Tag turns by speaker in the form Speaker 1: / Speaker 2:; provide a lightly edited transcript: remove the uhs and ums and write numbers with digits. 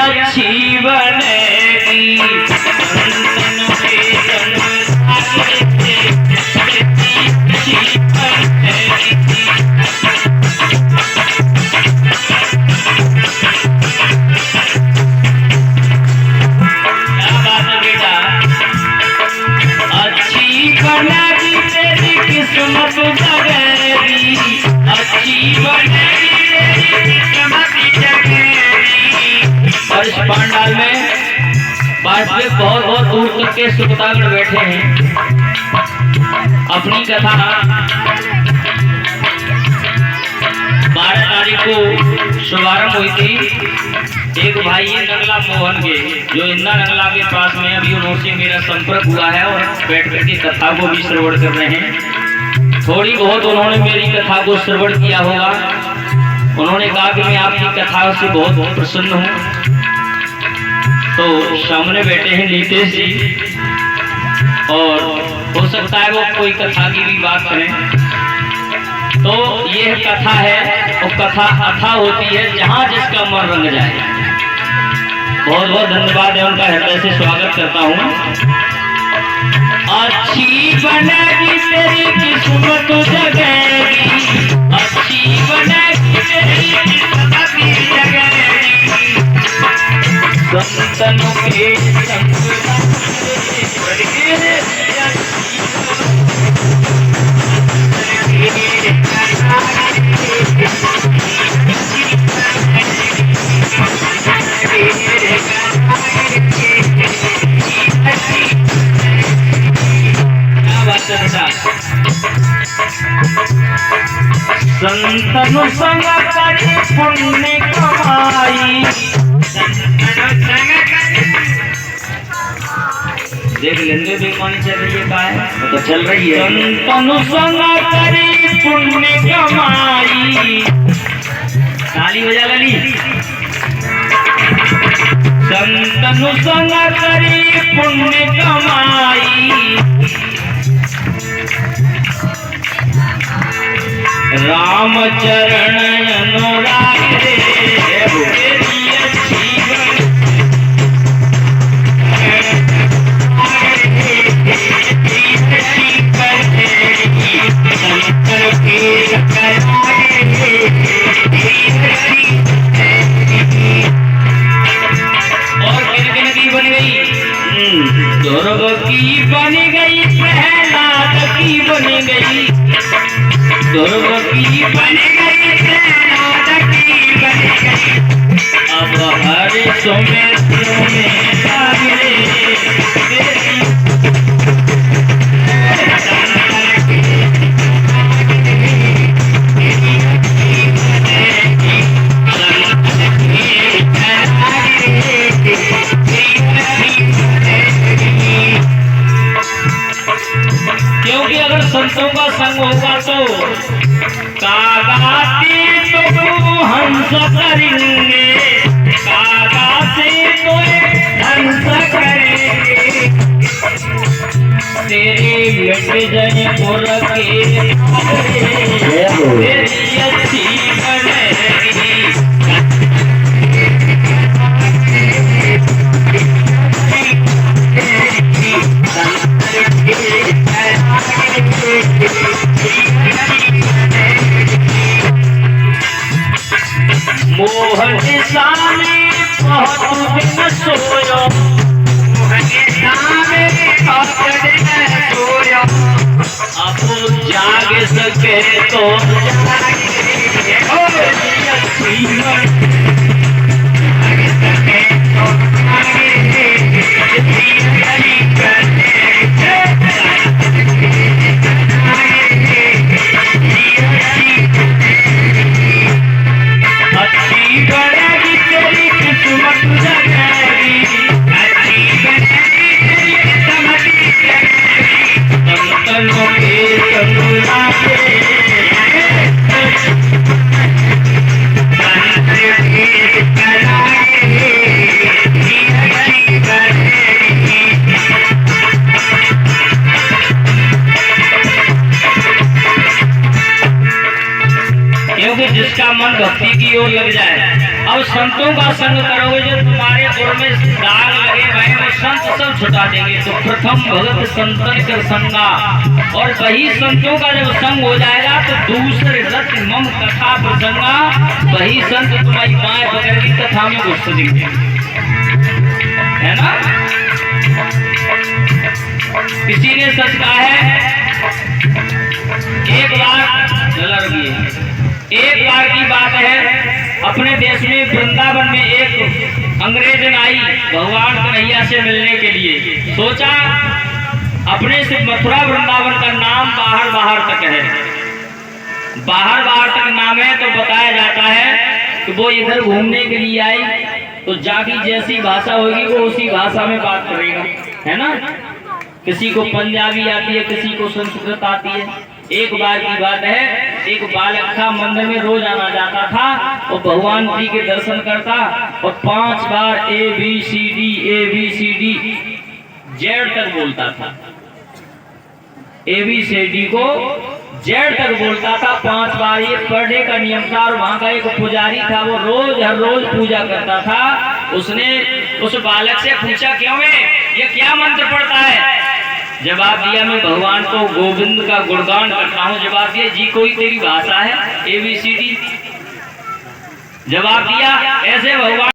Speaker 1: अच्छी बनेगी। संतन के संग सागर से खेती अच्छी बनेगी। क्या बात है बेटा, अच्छी बनेगी तेरी किस्मत जगेगी, अच्छी बनेगी तेरी किस्मत जगेगी। और इस पंडाल में बहुत बहुत दूर तक के श्रोतागण बैठे हैं। अपनी कथा 12 तारीख को शुभारंभ हुई थी। एक भाई है नंगला मोहन के, जो इंदा नंगला के पास में, अभी उनसे मेरा संपर्क हुआ है और बैठ करके कथा को भी श्रवण कर रहे हैं। थोड़ी बहुत उन्होंने मेरी कथा को श्रवण किया होगा। उन्होंने कहा कि मैं आपकी कथा से बहुत प्रसन्न हूँ। तो सामने बैठे हैं नीतेश जी, और हो सकता है वो कोई कथा की भी बात करें। तो यह कथा है, और कथा अथा होती है जहाँ जिसका मन रंग जाए। बहुत बहुत धन्यवाद है, उनका हृदय से स्वागत करता हूँ। अच्छी बनेगी तेरी किस्मत जगेगी, अच्छी बनेगी तेरी किस्मत जगेगी। संतनों के संग संतनु संग करी पुण्य कमाई। देख लेंगे बेमानी चल रही है, का है तो चल रही है। संतनु संग करी पुण्य कमाई। ताली बजा लली। संतनु संग करी पुण्य कमाई, राम चरण अनुराग रे तेरी अच्छी और किन की बन गई, ध्रुव की बन गई, प्रहलाद की बन गई, ध्रुव की बन गई, प्रहलाद की बन गई। अब हर सुमित्र में सागरे क्योंकि अगर संतों का संग होगा तो कागाती तो हंस करेंगे, कागाती तो हंस करेंगे। तेरे मिट जाए पुर के तेरी अच्छी बनेगी। मोहन सामने बहुत दिन सोयो, मोहन सामने बहुत दिन सोयो। अब जाग सके तो जिसका मन भक्ति की ओर लग जाए। अब अब संतों का संग करोगे जो तुम्हारे गुण में दाग लगे भय वो संत सब छुटा देंगे। तो प्रथम भगत संतन कर संगा, और वही संतों का जब संग हो जाएगा तो दूसरे रत मम कथा प्रसंगा, वही संत तुम्हारी बाएं पकड़ की कथा में घुस देंगे, है ना। किसी ने सच कहा है, एक बार की बात है, अपने देश में वृंदावन में एक अंग्रेजन आई भगवान कन्हैया से मिलने के लिए। सोचा अपने से मथुरा वृंदावन का नाम बाहर बाहर तक है, बाहर बाहर तक नाम है। तो बताया जाता है कि वो इधर घूमने के लिए आई, तो जाकी जैसी भाषा होगी वो उसी भाषा में बात करेगा, है ना। किसी को पंजाबी आती है, किसी को संस्कृत आती है। एक बार की बात है, एक बालक था, मंदिर में रोज आना जाता था और भगवान जी के दर्शन करता और 5 बार ABCD जेड तक बोलता था। ABCD को जेड तक बोलता था 5 बार। ये पर डे का नियम था। और वहाँ का एक पुजारी था, वो रोज हर रोज पूजा करता था। उसने उस बालक से पूछा, क्यों है ये क्या मंत्र पढ़ता है? जवाब दिया, मैं भगवान को गोविंद का गुणगान करता हूँ। जवाब दिया, जी कोई तेरी भाषा है ABCD? जवाब दिया, ऐसे भगवान